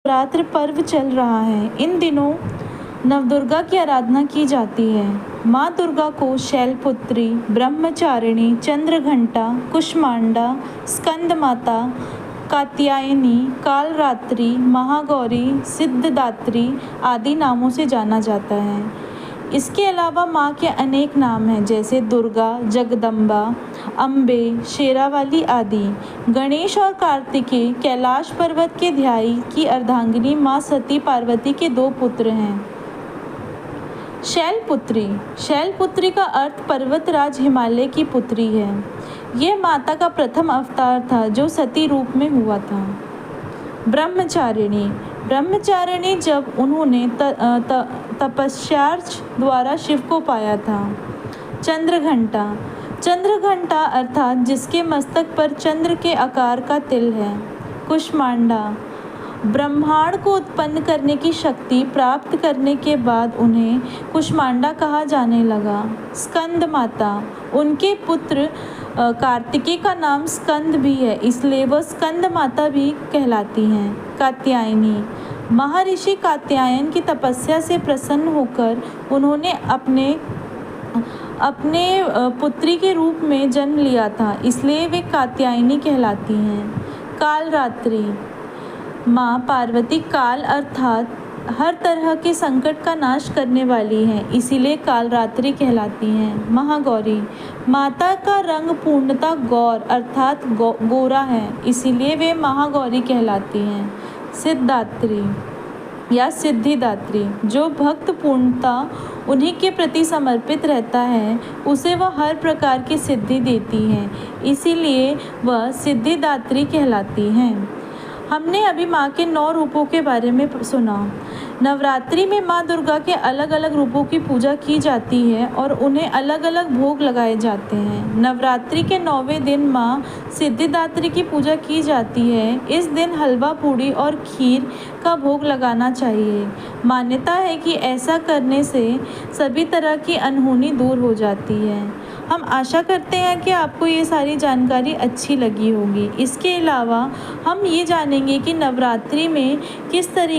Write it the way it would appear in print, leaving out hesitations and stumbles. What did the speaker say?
नवरात्र पर्व चल रहा है। इन दिनों नवदुर्गा की आराधना की जाती है। माँ दुर्गा को शैलपुत्री, ब्रह्मचारिणी, चंद्रघंटा, कुष्मांडा, स्कंदमाता, कात्यायनी, कालरात्रि, महागौरी, सिद्धिदात्री आदि नामों से जाना जाता है। इसके अलावा माँ के अनेक नाम हैं, जैसे दुर्गा, जगदम्बा, अम्बे, शेरावाली आदि। गणेश और कार्तिकेय कैलाश पर्वत के ध्याई की अर्धांगिनी माँ सती पार्वती के 2 पुत्र हैं। शैलपुत्री। शैलपुत्री का अर्थ पर्वतराज हिमालय की पुत्री है। यह माता का प्रथम अवतार था जो सती रूप में हुआ था। ब्रह्मचारिणी। ब्रह्मचारिणी जब उन्होंने तपस्यार्च द्वारा शिव को पाया था। चंद्रघंटा। चंद्रघंटा अर्थात जिसके मस्तक पर चंद्र के आकार का तिल है। कुष्मांडा। ब्रह्मांड को उत्पन्न करने की शक्ति प्राप्त करने के बाद उन्हें कुष्मांडा कहा जाने लगा। स्कंद माता। उनके पुत्र कार्तिकेय का नाम स्कंद भी है, इसलिए वह स्कंद माता भी कहलाती हैं। कात्यायनी। महर्षि कात्यायन की तपस्या से प्रसन्न होकर उन्होंने अपने पुत्री के रूप में जन्म लिया था, इसलिए वे कात्यायनी कहलाती हैं। कालरात्रि। माँ पार्वती काल अर्थात हर तरह के संकट का नाश करने वाली हैं, इसीलिए कालरात्रि कहलाती हैं। महागौरी। माता का रंग पूर्णतः गौर अर्थात गोरा है, इसीलिए वे महागौरी कहलाती हैं। सिद्धात्री या सिद्धिदात्री। जो भक्त पूर्णतः उन्हीं के प्रति समर्पित रहता है, उसे वह हर प्रकार की सिद्धि देती हैं, इसीलिए वह सिद्धिदात्री कहलाती हैं। हमने अभी माँ के 9 रूपों के बारे में सुना। नवरात्रि में माँ दुर्गा के अलग अलग रूपों की पूजा की जाती है और उन्हें अलग अलग भोग लगाए जाते हैं। नवरात्रि के 9वें दिन माँ सिद्धिदात्री की पूजा की जाती है। इस दिन हलवा, पूड़ी और खीर का भोग लगाना चाहिए। मान्यता है कि ऐसा करने से सभी तरह की अनहोनी दूर हो जाती है। हम आशा करते हैं कि आपको ये सारी जानकारी अच्छी लगी होगी। इसके अलावा हम ये जानेंगे कि नवरात्रि में किस तरीके